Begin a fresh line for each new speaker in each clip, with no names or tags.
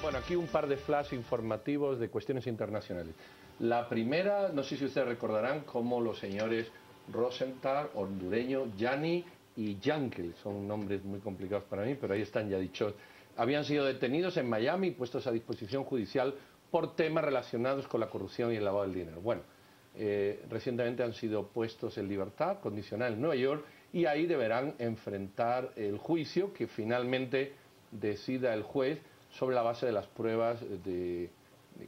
Bueno, aquí un par de flash informativos de cuestiones internacionales. La primera, no sé si ustedes recordarán cómo los señores Rosenthal, hondureño, Yanni y Yankel, son nombres muy complicados para mí, pero ahí están ya dichos, habían sido detenidos en Miami y puestos a disposición judicial por temas relacionados con la corrupción y el lavado del dinero. Bueno, recientemente han sido puestos en libertad condicional en Nueva York y ahí deberán enfrentar el juicio que finalmente decida el juez sobre la base de las pruebas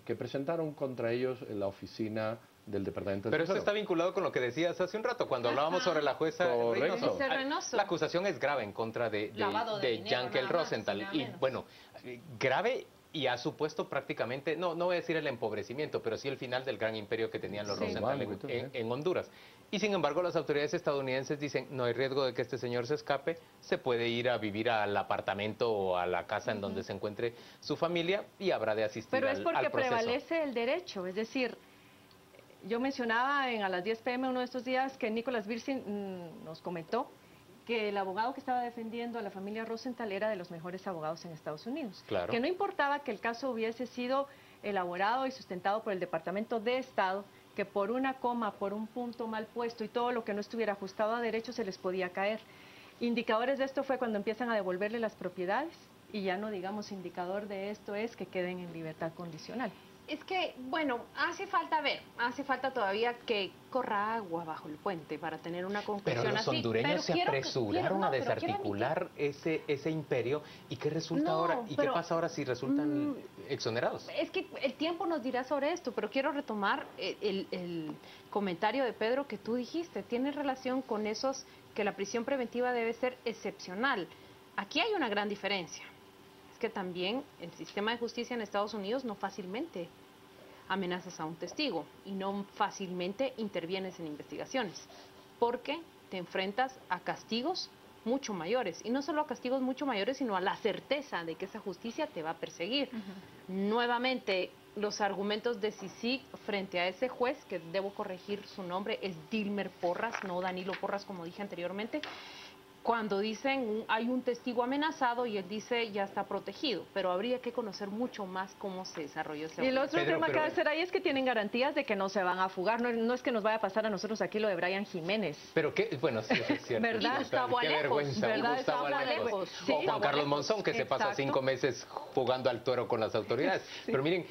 que presentaron contra ellos en la oficina del Departamento de
Pero
Tesoro.
esto está vinculado con lo que decías hace un rato, cuando hablábamos sobre la jueza Reynoso. La acusación es grave en contra de Yankel Rosenthal. Y bueno, grave y ha supuesto prácticamente, no voy a decir el empobrecimiento, pero sí el final del gran imperio que tenían los Rosenthal en Honduras. Y sin embargo, las autoridades estadounidenses dicen, no hay riesgo de que este señor se escape, se puede ir a vivir al apartamento o a la casa en donde se encuentre su familia y habrá de asistir al proceso.
Pero es porque prevalece el derecho, es decir, yo mencionaba a las 10 p.m. uno de estos días que Nicholas Birsin nos comentó que el abogado que estaba defendiendo a la familia Rosenthal era de los mejores abogados en Estados Unidos.
Claro.
Que no importaba que el caso hubiese sido elaborado y sustentado por el Departamento de Estado, que por una coma, por un punto mal puesto y todo lo que no estuviera ajustado a derecho se les podía caer. Indicadores de esto fue cuando empiezan a devolverle las propiedades y ya no digamos indicador de esto es que queden en libertad condicional.
Es que, bueno, hace falta todavía que corra agua bajo el puente para tener una conclusión así.
Pero los hondureños se apresuraron a desarticular ese imperio. ¿Y qué resulta ahora? ¿Y qué pasa ahora si resultan exonerados?
Es que el tiempo nos dirá sobre esto, pero quiero retomar el comentario de Pedro que tú dijiste. Tiene relación con esos que la prisión preventiva debe ser excepcional. Aquí hay una gran diferencia. Que también el sistema de justicia en Estados Unidos no fácilmente amenazas a un testigo y no fácilmente intervienes en investigaciones, porque te enfrentas a castigos mucho mayores, y no solo a castigos mucho mayores, sino a la certeza de que esa justicia te va a perseguir. Nuevamente, los argumentos de Sisi frente a ese juez, que debo corregir su nombre, es Dilmer Porras, no Danilo Porras, como dije anteriormente, cuando dicen hay un testigo amenazado y él dice ya está protegido, pero habría que conocer mucho más cómo se desarrolló ese.
Y el otro tema que va a ser ahí es que tienen garantías de que no se van a fugar, no es que nos vaya a pasar a nosotros aquí lo de Brian Jiménez.
Pero qué, bueno, sí, eso es cierto.
¿Verdad?
Y Gustavo
qué
Alejos,
vergüenza,
¿verdad?
Gustavo Alejos.
Sí,
o Juan Carlos Monzón, que se pasa 5 meses jugando al toro con las autoridades. Sí. Pero miren,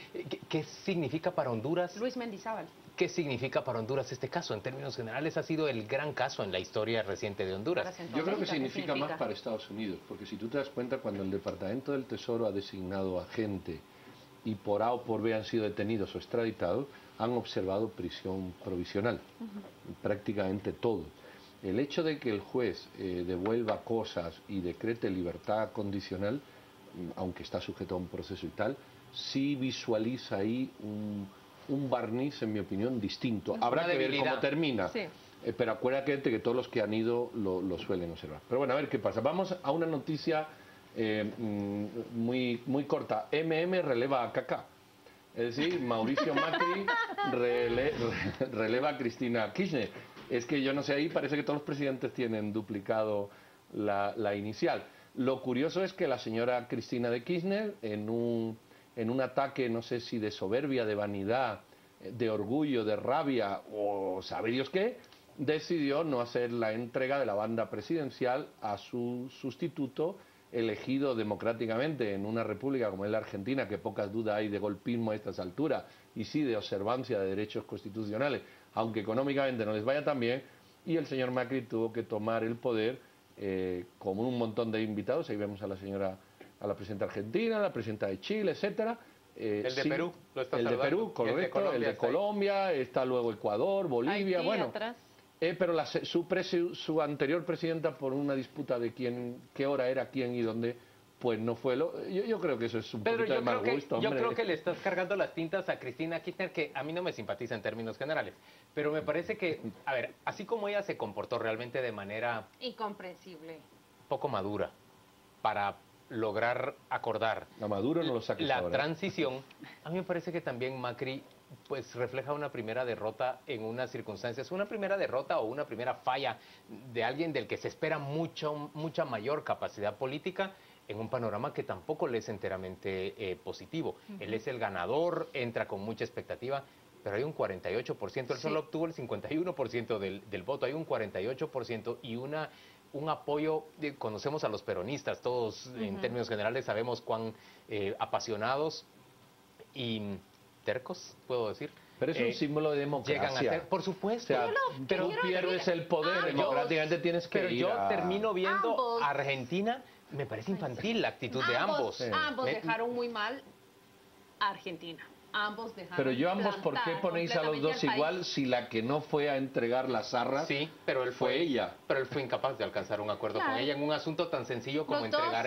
¿qué significa para Honduras?
Luis Mendizábal.
¿Qué significa para Honduras este caso? En términos generales ha sido el gran caso en la historia reciente de Honduras.
Yo creo que significa más para Estados Unidos, porque si tú te das cuenta, cuando el Departamento del Tesoro ha designado a gente y por A o por B han sido detenidos o extraditados, han observado prisión provisional, prácticamente todos. El hecho de que el juez devuelva cosas y decrete libertad condicional, aunque está sujeto a un proceso y tal, sí visualiza ahí un barniz, en mi opinión, distinto. Habrá que ver cómo termina. Sí. Pero acuérdate que todos los que han ido lo suelen observar. Pero bueno, a ver qué pasa. Vamos a una noticia muy corta. releva a Kaká. Es decir, Mauricio Macri releva a Cristina Kirchner. Es que yo no sé, ahí parece que todos los presidentes tienen duplicado la inicial. Lo curioso es que la señora Cristina de Kirchner, en un ataque, no sé si de soberbia, de vanidad, de orgullo, de rabia o sabe Dios qué, decidió no hacer la entrega de la banda presidencial a su sustituto elegido democráticamente en una república como es la Argentina, que pocas dudas hay de golpismo a estas alturas y sí de observancia de derechos constitucionales, aunque económicamente no les vaya tan bien, y el señor Macri tuvo que tomar el poder con un montón de invitados. Ahí vemos a la presidenta argentina, la presidenta de Chile, etcétera.
El de Perú, lo está saludando.
El de Perú, correcto, el de Colombia, está luego Ecuador, Bolivia,
Haití,
bueno.
Atrás.
Pero su anterior presidenta, por una disputa de qué hora era, quién y dónde, pues no fue yo creo que eso es un poquito de mal gusto, hombre.
Yo creo que le estás cargando las tintas a Cristina Kirchner, que a mí no me simpatiza en términos generales, pero me parece que, a ver, así como ella se comportó realmente de manera
incomprensible,
poco madura, para lograr acordar
a Maduro no lo saques
la
ahora.
Transición, a mí me parece que también Macri pues refleja una primera derrota en unas circunstancias, una primera derrota o una primera falla de alguien del que se espera mucha mayor capacidad política en un panorama que tampoco le es enteramente positivo. Él es el ganador, entra con mucha expectativa, pero hay un 48%, él solo obtuvo el 51% del voto, hay un 48% y un apoyo, conocemos a los peronistas, todos en términos generales sabemos cuán apasionados y tercos, puedo decir.
Pero es un símbolo de democracia.
Llegan a ser, por supuesto.
O sea, pero tú pierdes el poder, democráticamente tienes que ir
yo termino viendo a Argentina, me parece infantil la actitud de ambos.
Ambos dejaron muy mal a Argentina. Ambos dejaron.
Pero yo ambos, ¿por qué ponéis a los dos igual si la que no fue a entregar las arras
pero él
fue ella?
Pero él fue incapaz de alcanzar un acuerdo con ella en un asunto tan sencillo como entregar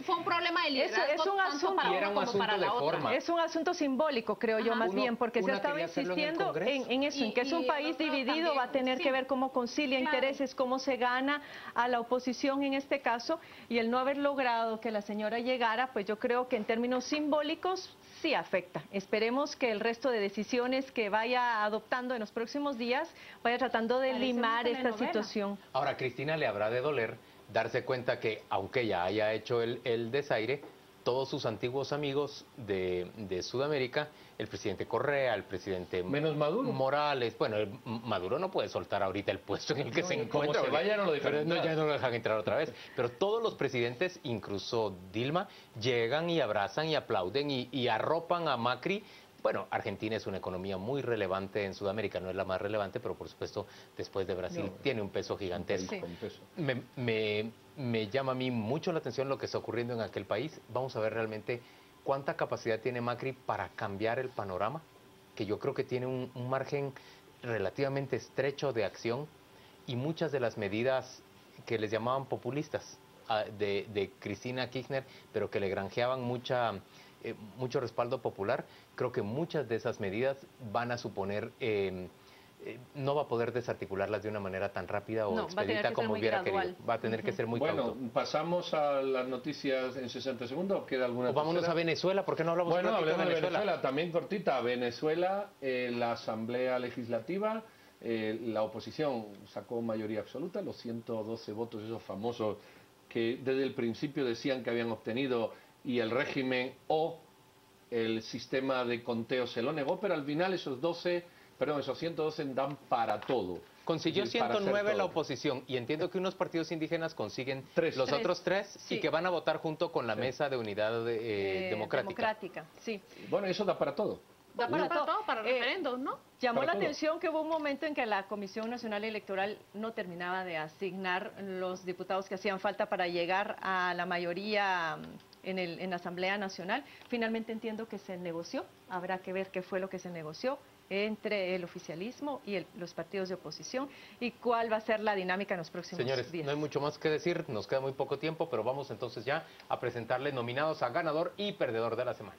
fue un problema de liderazgo.
Es un asunto,
y era un asunto de forma.
Es un asunto simbólico, creo yo, más bien, porque se estaba insistiendo en eso, en que es un país dividido, va a tener que ver cómo concilia intereses, cómo se gana a la oposición en este caso, y el no haber logrado que la señora llegara, pues yo creo que en términos simbólicos sí afecta. Esperemos que el resto de decisiones que vaya adoptando en los próximos días vaya tratando de limar esta situación.
Ahora, a Cristina le habrá de doler darse cuenta que, aunque ella haya hecho el desaire, todos sus antiguos amigos de Sudamérica, el presidente Correa, el presidente
menos Maduro.
Morales, bueno, Maduro no puede soltar ahorita el puesto en el que se encuentra.
Como se vaya, no lo dejan
ya no lo dejan entrar otra vez. Pero todos los presidentes, incluso Dilma, llegan y abrazan y aplauden y arropan a Macri. Bueno, Argentina es una economía muy relevante en Sudamérica, no es la más relevante, pero por supuesto después de Brasil tiene un peso gigantesco.
Sí.
Me llama a mí mucho la atención lo que está ocurriendo en aquel país. Vamos a ver realmente cuánta capacidad tiene Macri para cambiar el panorama, que yo creo que tiene un margen relativamente estrecho de acción, y muchas de las medidas que les llamaban populistas de Cristina Kirchner, pero que le granjeaban mucho respaldo popular, creo que muchas de esas medidas van a suponer no va a poder desarticularlas de una manera tan rápida o expedita como hubiera querido. Va a tener que ser muy cauto.
Bueno, ¿pasamos a las noticias en 60 segundos o queda alguna?
O vámonos a Venezuela, ¿por qué no hablamos
hablemos de Venezuela? También cortita. Venezuela, la Asamblea Legislativa, la oposición sacó mayoría absoluta, los 112 votos, esos famosos que desde el principio decían que habían obtenido, y el régimen o el sistema de conteo se lo negó, pero al final esos 112 dan para todo.
Consiguió 109 la oposición, y entiendo que unos partidos indígenas consiguen los otros tres, y que van a votar junto con la Mesa de Unidad Democrática.
Sí.
Bueno, eso da para todo.
Da para todo, para referendos, ¿no?
Llamó la atención que hubo un momento en que la Comisión Nacional Electoral no terminaba de asignar los diputados que hacían falta para llegar a la mayoría en la Asamblea Nacional. Finalmente entiendo que se negoció, habrá que ver qué fue lo que se negoció entre el oficialismo y los partidos de oposición y cuál va a ser la dinámica en los próximos días.
Señores, no hay mucho más que decir, nos queda muy poco tiempo, pero vamos entonces ya a presentarle nominados a ganador y perdedor de la semana.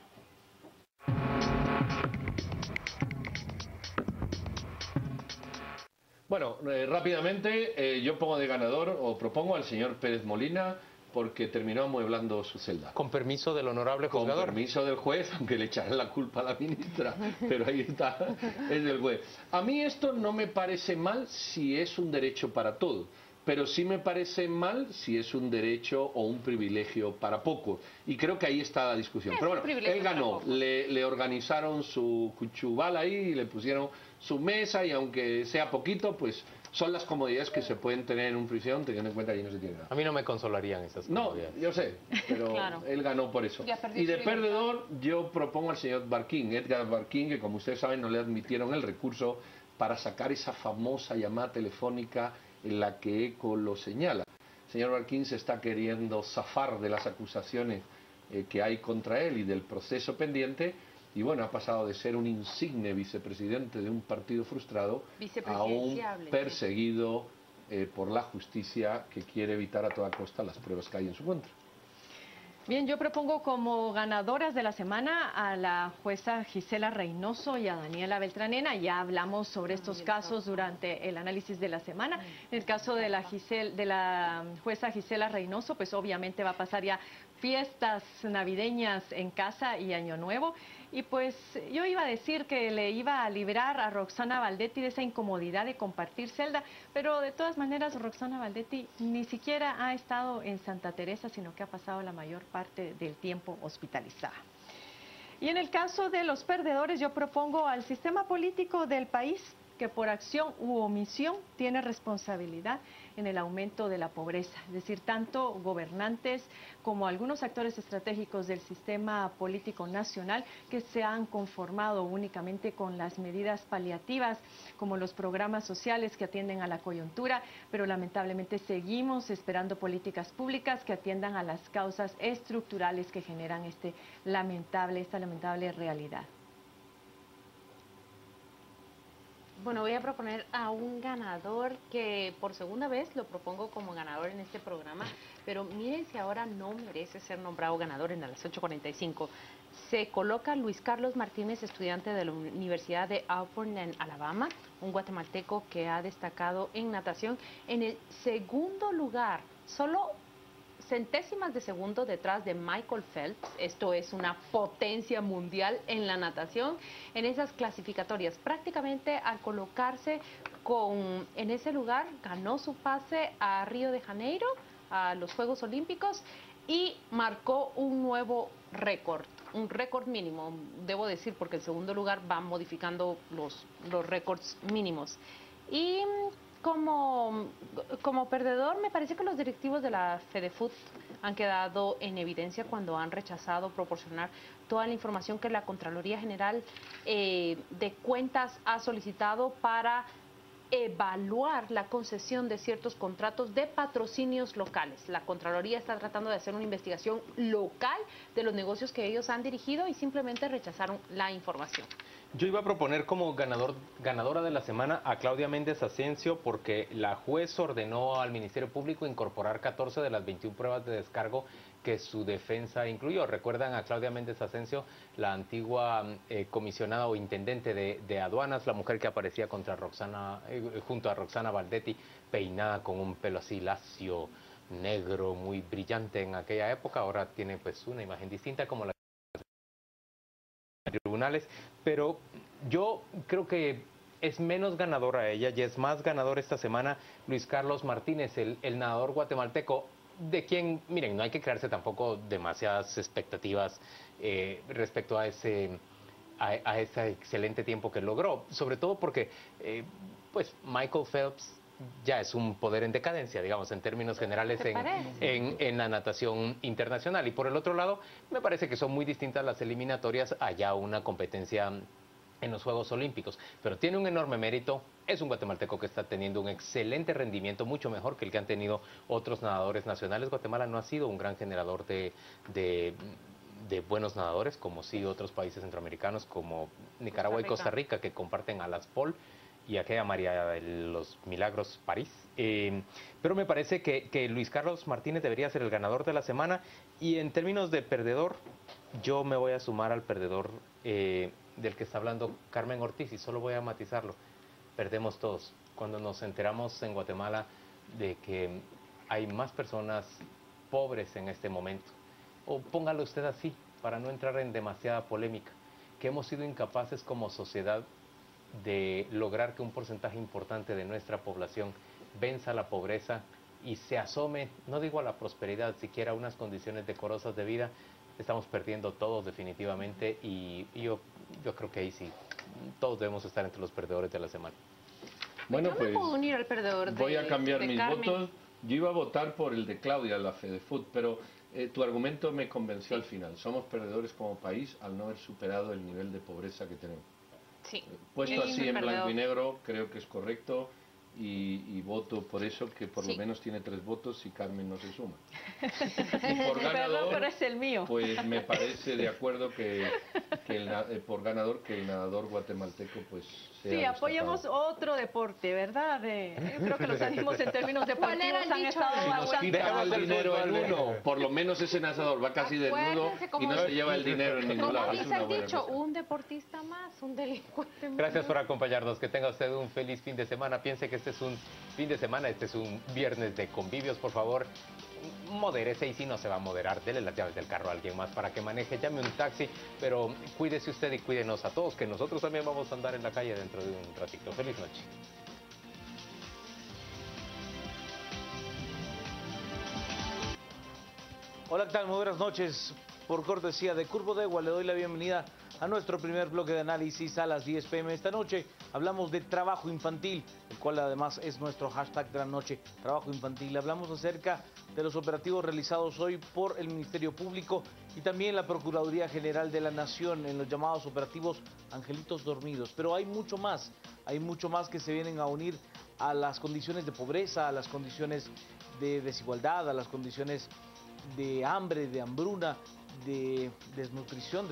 Bueno, rápidamente yo pongo de ganador, o propongo al señor Pérez Molina, porque terminó amueblando su celda.
Con permiso del honorable juzgador.
Con permiso del juez, aunque le echarán la culpa a la ministra, pero ahí está, es del juez. A mí esto no me parece mal si es un derecho para todos, pero sí me parece mal si es un derecho o un privilegio para pocos. Y creo que ahí está la discusión. Pero bueno, él ganó, le organizaron su cuchubal ahí, y le pusieron su mesa, y aunque sea poquito, pues son las comodidades que se pueden tener en un prisión, teniendo en cuenta que no se tiene nada.
A mí no me consolarían esas comodidades.
No, yo sé, pero claro, él ganó por eso. Y de perdedor yo propongo al señor Barquín, Edgar Barquín, que como ustedes saben no le admitieron el recurso para sacar esa famosa llamada telefónica en la que ECO lo señala. El señor Barquín se está queriendo zafar de las acusaciones que hay contra él y del proceso pendiente, y bueno, ha pasado de ser un insigne vicepresidente de un partido frustrado a un perseguido por la justicia que quiere evitar a toda costa las pruebas que hay en su contra.
Bien, yo propongo como ganadoras de la semana a la jueza Gisela Reynoso y a Daniela Beltranena. Ya hablamos sobre estos casos durante el análisis de la semana. En el caso de la jueza Gisela Reynoso, pues obviamente va a pasar ya fiestas navideñas en casa y Año Nuevo. Y pues yo iba a decir que le iba a liberar a Roxana Baldetti de esa incomodidad de compartir celda, pero de todas maneras Roxana Baldetti ni siquiera ha estado en Santa Teresa, sino que ha pasado la mayor parte del tiempo hospitalizada. Y en el caso de los perdedores, yo propongo al sistema político del país que por acción u omisión tiene responsabilidad en el aumento de la pobreza. Es decir, tanto gobernantes como algunos actores estratégicos del sistema político nacional que se han conformado únicamente con las medidas paliativas, como los programas sociales que atienden a la coyuntura, pero lamentablemente seguimos esperando políticas públicas que atiendan a las causas estructurales que generan esta lamentable realidad.
Bueno, voy a proponer a un ganador que por segunda vez lo propongo como ganador en este programa, pero miren si ahora no merece ser nombrado ganador en las 8:45. Se coloca Luis Carlos Martínez, estudiante de la Universidad de Auburn en Alabama, un guatemalteco que ha destacado en natación en el segundo lugar, solo centésimas de segundo detrás de Michael Phelps. Esto es una potencia mundial en la natación, en esas clasificatorias. Prácticamente al colocarse en ese lugar, ganó su pase a Río de Janeiro, a los Juegos Olímpicos, y marcó un nuevo récord. Un récord mínimo, debo decir, porque el segundo lugar va modificando los récords mínimos. Y como perdedor, me parece que los directivos de la FEDEFUT han quedado en evidencia cuando han rechazado proporcionar toda la información que la Contraloría General de Cuentas ha solicitado para evaluar la concesión de ciertos contratos de patrocinios locales. La Contraloría está tratando de hacer una investigación local de los negocios que ellos han dirigido y simplemente rechazaron la información.
Yo iba a proponer como ganadora de la semana a Claudia Méndez Asensio, porque la juez ordenó al Ministerio Público incorporar 14 de las 21 pruebas de descargo que su defensa incluyó. Recuerdan a Claudia Méndez Asensio, la antigua comisionada o intendente de aduanas, la mujer que aparecía junto a Roxana Baldetti, peinada con un pelo así lacio, negro, muy brillante en aquella época. Ahora tiene pues una imagen distinta como la tribunales, pero yo creo que es menos ganadora ella y es más ganador esta semana Luis Carlos Martínez, el nadador guatemalteco, de quien, miren, no hay que crearse tampoco demasiadas expectativas respecto a ese excelente tiempo que logró, sobre todo porque pues Michael Phelps ya es un poder en decadencia, digamos, en términos generales en la natación internacional. Y por el otro lado, me parece que son muy distintas las eliminatorias allá una competencia en los Juegos Olímpicos. Pero tiene un enorme mérito, es un guatemalteco que está teniendo un excelente rendimiento, mucho mejor que el que han tenido otros nadadores nacionales. Guatemala no ha sido un gran generador de buenos nadadores, como sí otros países centroamericanos como Nicaragua y Costa Rica, que comparten a las Paul y aquella María de los Milagros París. Pero me parece que Luis Carlos Martínez debería ser el ganador de la semana. Y en términos de perdedor, yo me voy a sumar al perdedor del que está hablando Carmen Ortiz, y solo voy a matizarlo. Perdemos todos. Cuando nos enteramos en Guatemala de que hay más personas pobres en este momento, o póngalo usted así, para no entrar en demasiada polémica, que hemos sido incapaces como sociedad de lograr que un porcentaje importante de nuestra población venza la pobreza y se asome, no digo a la prosperidad, siquiera a unas condiciones decorosas de vida. Estamos perdiendo todos definitivamente, y yo creo que ahí sí, todos debemos estar entre los perdedores de la semana.
Bueno, pues
puedo unir al perdedor
voy a cambiar mis votos. Yo iba a votar por el de Claudia, la FEDEFUT, pero tu argumento me convenció al final. Somos perdedores como país al no haber superado el nivel de pobreza que tenemos.
Sí.
Puesto así en blanco y negro, creo que es correcto, y voto por eso, que por lo menos tiene 3 votos y Carmen no se suma. Y por ganador,
pero es el mío.
Pues me parece de acuerdo por ganador que el nadador guatemalteco pues sea
sí, apoyemos otro deporte, ¿verdad? Yo creo que los ánimos en términos deportivos han estado
bastante... el dinero en uno, por lo menos ese nadador va casi desnudo y no se lleva el dinero en ningún lado.
Como dice el dicho, un deportista más, un delincuente más.
Gracias por acompañarnos, que tenga usted un feliz fin de semana. Piense que este es un fin de semana, este es un viernes de convivios, por favor. modérese, y si no se va a moderar, dele las llaves del carro a alguien más para que maneje, llame un taxi, pero cuídese usted y cuídenos a todos, que nosotros también vamos a andar en la calle dentro de un ratito. Feliz noche.
Hola, ¿qué tal? Muy buenas noches. Por cortesía de Curvo de Egua, le doy la bienvenida a nuestro primer bloque de análisis a las 10 p.m. Esta noche hablamos de trabajo infantil, el cual además es nuestro hashtag de la noche, trabajo infantil. Hablamos acerca de los operativos realizados hoy por el Ministerio Público y también la Procuraduría General de la Nación en los llamados operativos Angelitos Dormidos. Pero hay mucho más que se vienen a unir a las condiciones de pobreza, a las condiciones de desigualdad, a las condiciones de hambre, de hambruna, de desnutrición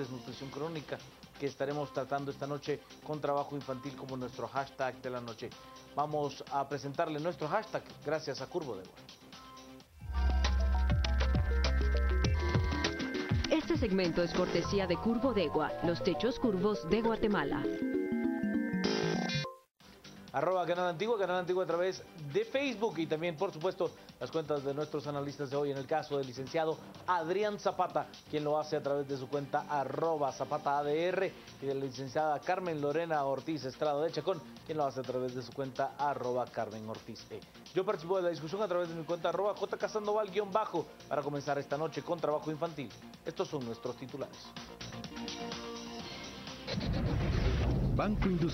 crónica, que estaremos tratando esta noche con trabajo infantil como nuestro hashtag de la noche. Vamos a presentarle nuestro hashtag gracias a Curvo de Egua.
Este segmento es cortesía de Curvo de Egua, los techos curvos de Guatemala.
Canal Antigua a través de Facebook y también, por supuesto, las cuentas de nuestros analistas de hoy. En el caso del licenciado Adrián Zapata, quien lo hace a través de su cuenta @ZapataADR, y de la licenciada Carmen Lorena Ortiz Estrada de Chacón, quien lo hace a través de su cuenta @Carmen Ortiz E. Yo participo de la discusión a través de mi cuenta @JCasandoval_ para comenzar esta noche con trabajo infantil. Estos son nuestros titulares.
Banco Industrial